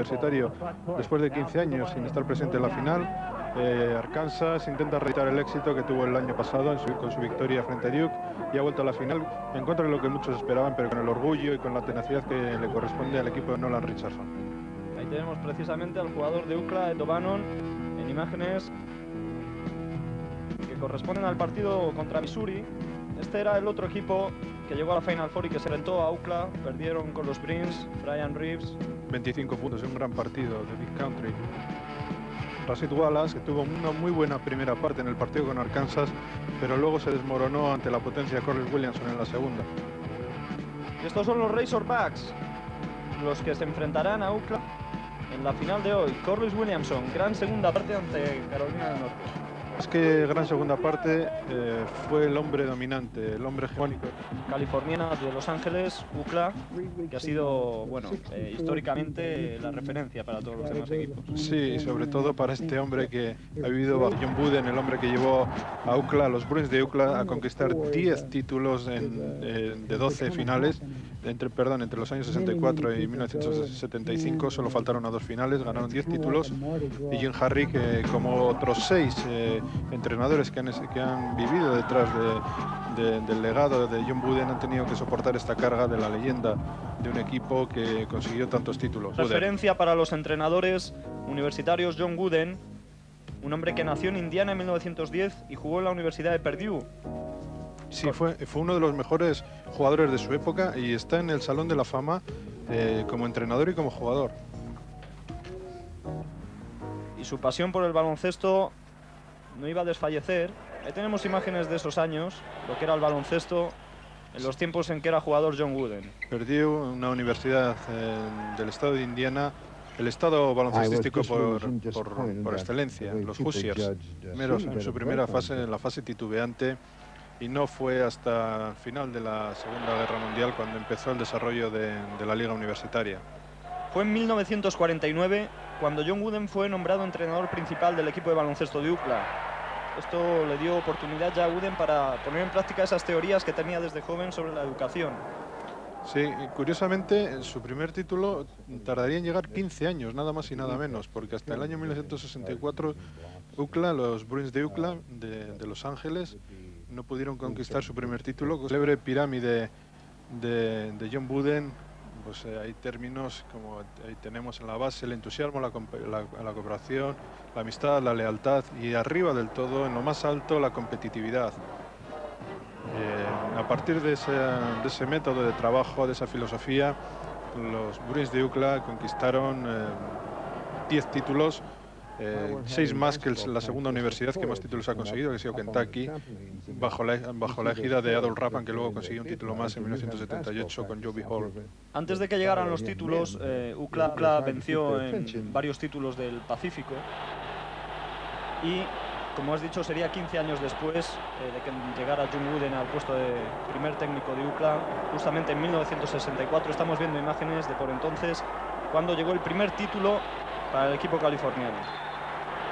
universitario después de 15 años sin estar presente en la final. Arkansas intenta reeditar el éxito que tuvo el año pasado con su victoria frente a Duke y ha vuelto a la final en contra de lo que muchos esperaban, pero con el orgullo y con la tenacidad que le corresponde al equipo de Nolan Richardson. Ahí tenemos precisamente al jugador de UCLA, Ed O'Bannon, en imágenes que corresponden al partido contra Missouri. Este era el otro equipo que llegó a la Final Four y que se enfrentó a UCLA. Perdieron con los Bruins, Brian Reeves. 25 puntos en un gran partido de Big Country. Rasheed Wallace, que tuvo una muy buena primera parte en el partido con Arkansas, pero luego se desmoronó ante la potencia de Corliss Williamson en la segunda. Y estos son los Razorbacks, los que se enfrentarán a UCLA en la final de hoy. Corliss Williamson, gran segunda parte ante Carolina del Norte. Es que gran segunda parte fue el hombre dominante, el hombre hegemónico. Californiana de Los Ángeles, UCLA, que ha sido, bueno, históricamente la referencia para todos los demás equipos. Sí, sobre todo para este hombre que ha vivido bajo John Wooden, el hombre que llevó a UCLA, a los Bruins de UCLA, a conquistar 10 títulos de 12 finales. Entre los años 64 y 1975 solo faltaron a 2 finales, ganaron 10 títulos, y Jim Harry, que como otros 6 entrenadores que han vivido detrás del legado de John Wooden, han tenido que soportar esta carga de la leyenda de un equipo que consiguió tantos títulos. Referencia para los entrenadores universitarios: John Wooden, un hombre que nació en Indiana en 1910 y jugó en la Universidad de Purdue. Sí, fue uno de los mejores jugadores de su época y está en el Salón de la Fama como entrenador y como jugador. Y su pasión por el baloncesto no iba a desfallecer. Ahí tenemos imágenes de esos años, lo que era el baloncesto en los tiempos en que era jugador John Wooden. Purdue, una universidad del estado de Indiana, el estado baloncestístico por excelencia, los Hoosiers, primeros en su primera fase, en la fase titubeante. Y no fue hasta el final de la Segunda Guerra Mundial cuando empezó el desarrollo de la liga universitaria. Fue en 1949 cuando John Wooden fue nombrado entrenador principal del equipo de baloncesto de UCLA. Esto le dio oportunidad ya a Wooden para poner en práctica esas teorías que tenía desde joven sobre la educación. Sí, y curiosamente, su primer título tardaría en llegar 15 años, nada más y nada menos, porque hasta el año 1964 UCLA, los Bruins de UCLA de Los Ángeles, no pudieron conquistar su primer título. La célebre pirámide de John Wooden, pues hay términos como ahí tenemos en la base el entusiasmo, la cooperación, la amistad, la lealtad, y arriba del todo, en lo más alto, la competitividad. A partir de ese método de trabajo, de esa filosofía, los Bruins de UCLA conquistaron 10 títulos, 6 más que la segunda universidad que más títulos ha conseguido, que ha sido Kentucky, bajo la égida de Adolph Rappan, que luego consiguió un título más en 1978 con Joby Hall. Antes de que llegaran los títulos, UCLA venció en varios títulos del Pacífico, y, como has dicho, sería 15 años después de que llegara John Wooden al puesto de primer técnico de UCLA, justamente en 1964. Estamos viendo imágenes de por entonces, cuando llegó el primer título para el equipo californiano.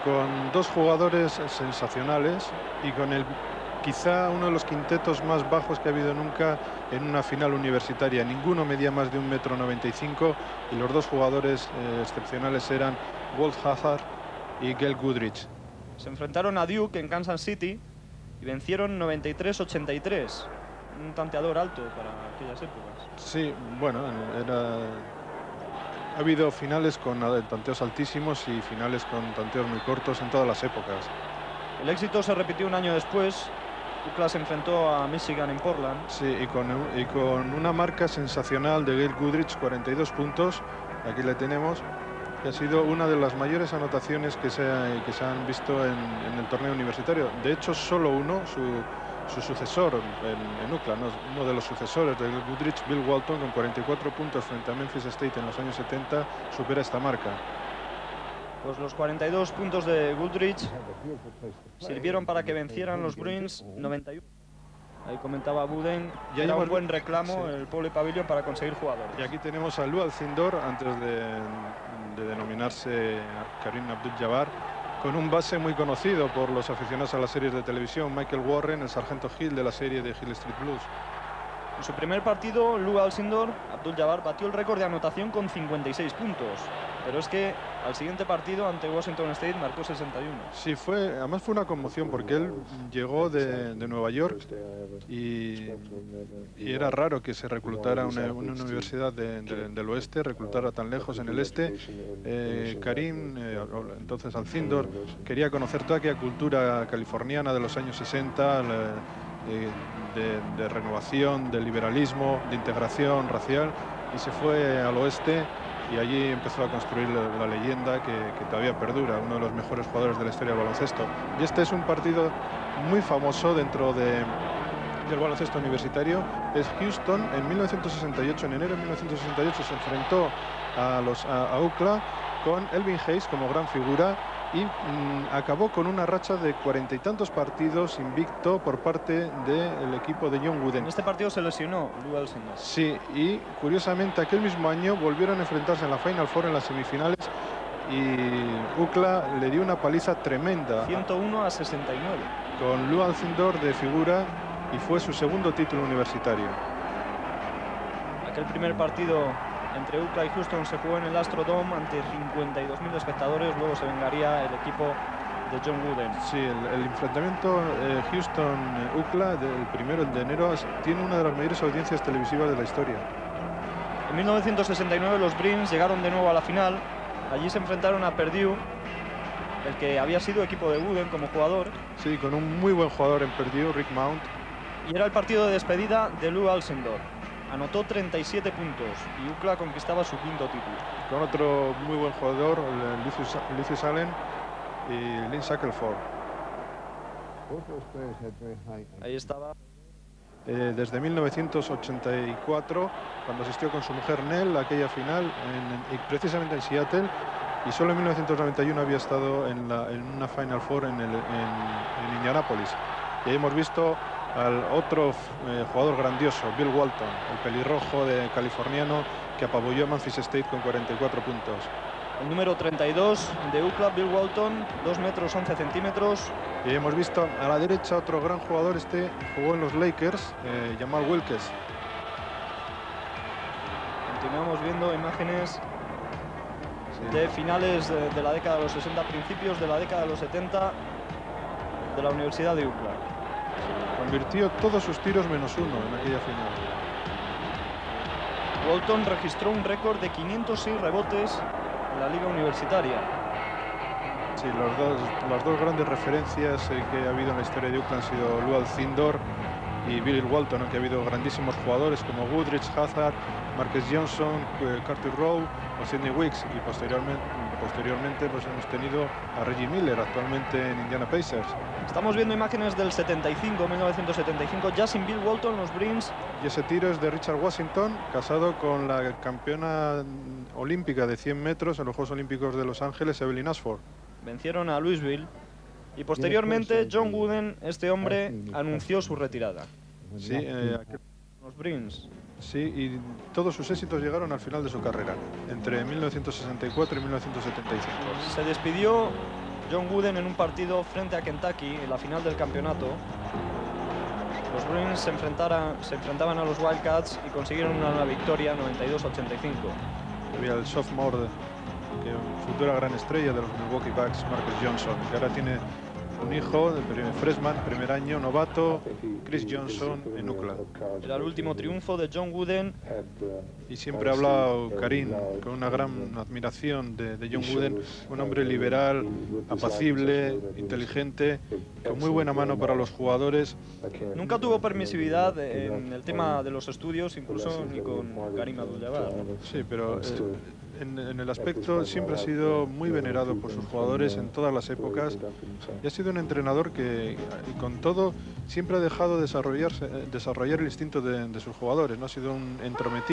Con 2 jugadores sensacionales y con quizá uno de los quintetos más bajos que ha habido nunca en una final universitaria. Ninguno medía más de 1,95 m, y los 2 jugadores excepcionales eran Walt Hazzard y Gail Goodrich. Se enfrentaron a Duke en Kansas City y vencieron 93-83. Un tanteador alto para aquellas épocas. Sí, bueno, ha habido finales con tanteos altísimos y finales con tanteos muy cortos en todas las épocas. El éxito se repitió un año después. UCLA se enfrentó a Michigan en Portland. Sí, y con una marca sensacional de Gail Goodrich, 42 puntos. Aquí le tenemos, que ha sido una de las mayores anotaciones que se han visto en el torneo universitario. De hecho, solo uno, su sucesor en UCLA, uno de los sucesores de Goodrich, Bill Walton, con 44 puntos frente a Memphis State en los años 70, supera esta marca. Pues los 42 puntos de Goodrich sirvieron para que vencieran los Bruins 91. Ahí comentaba Wooden, ya era un buen reclamo, sí, el Pauley Pavilion para conseguir jugadores. Y aquí tenemos a Lou Alcindor, antes de denominarse Kareem Abdul-Jabbar, con un base muy conocido por los aficionados a las series de televisión, Michael Warren, el sargento Hill de la serie de Hill Street Blues. En su primer partido, Lou Alcindor, Abdul-Jabbar, batió el récord de anotación con 56 puntos. Pero es que al siguiente partido ante Washington State marcó 61. Sí, además fue una conmoción porque él llegó de Nueva York y era raro que se reclutara una universidad del oeste, reclutara tan lejos en el este. Karim, entonces Alcindor, quería conocer toda aquella cultura californiana de los años 60, de renovación, de liberalismo, de integración racial, y se fue al oeste. Y allí empezó a construir la leyenda que todavía perdura, uno de los mejores jugadores de la historia del baloncesto. Y este es un partido muy famoso dentro del baloncesto universitario. Es Houston en 1968, en enero de 1968 se enfrentó a UCLA con Elvin Hayes como gran figura y acabó con una racha de 40 y tantos partidos invicto por parte del equipo de John Wooden. En este partido se lesionó Lou Alcindor. Sí, y curiosamente aquel mismo año volvieron a enfrentarse en la Final Four, en las semifinales, y UCLA le dio una paliza tremenda. 101-69. Con Lou Alcindor de figura, y fue su segundo título universitario. Aquel primer partido entre UCLA y Houston se jugó en el Astrodome ante 52.000 espectadores. Luego se vengaría el equipo de John Wooden. Sí, el enfrentamiento Houston-UCLA del 1 de enero tiene una de las mayores audiencias televisivas de la historia. En 1969 los Bruins llegaron de nuevo a la final. Allí se enfrentaron a Purdue, el que había sido equipo de Wooden como jugador. Sí, con un muy buen jugador en Purdue, Rick Mount. Y era el partido de despedida de Lou Alcindor. Anotó 37 puntos y UCLA conquistaba su quinto título. Con otro muy buen jugador, Lucius Allen y Lynn Shackelford. Ahí estaba. Desde 1984, cuando asistió con su mujer Nell a aquella final, precisamente en Seattle, y solo en 1991 había estado en una Final Four en Indianápolis. Y ahí hemos visto al otro jugador grandioso, Bill Walton, el pelirrojo californiano que apabulló a Memphis State con 44 puntos. El número 32 de UCLA, Bill Walton, 2 metros 11 centímetros. Y hemos visto a la derecha otro gran jugador, jugó en los Lakers, Jamal Wilkes. Continuamos viendo imágenes de finales de la década de los 60, principios de la década de los 70 de la Universidad de UCLA. Convirtió todos sus tiros menos uno en aquella final. Walton registró un récord de 506 rebotes en la liga universitaria. Sí, las dos grandes referencias que ha habido en la historia de UCLA han sido Lou Alcindor y Bill Walton, aunque ha habido grandísimos jugadores como Woodridge, Hazard, Marques Johnson, Carter Rowe o Sidney Wicks, y posteriormente pues hemos tenido a Reggie Miller, actualmente en Indiana Pacers. Estamos viendo imágenes del 1975, ya sin Bill Walton, los Bruins. Y ese tiro es de Richard Washington, casado con la campeona olímpica de 100 metros en los Juegos Olímpicos de Los Ángeles, Evelyn Ashford. Vencieron a Louisville y posteriormente John Wooden, este hombre, anunció su retirada. Sí, los Bruins. Sí, y todos sus éxitos llegaron al final de su carrera, entre 1964 y 1975. Se despidió John Wooden en un partido frente a Kentucky en la final del campeonato. Los Bruins se enfrentaban a los Wildcats y consiguieron una victoria 92-85. Había el sophomore, futura gran estrella de los Milwaukee Bucks, Marques Johnson, que ahora tiene un hijo de freshman, primer año, novato, Chris Johnson, en UCLA. Era el último triunfo de John Wooden. Y siempre ha hablado Karim con una gran admiración de John Wooden, un hombre liberal, apacible, inteligente, con muy buena mano para los jugadores. Nunca tuvo permisividad en el tema de los estudios, incluso ni con Karim Abdul-Jabbar. Sí, pero en el aspecto siempre ha sido muy venerado por sus jugadores en todas las épocas, y ha sido un entrenador que, y con todo, siempre ha dejado desarrollar el instinto de sus jugadores. No ha sido un entrometido.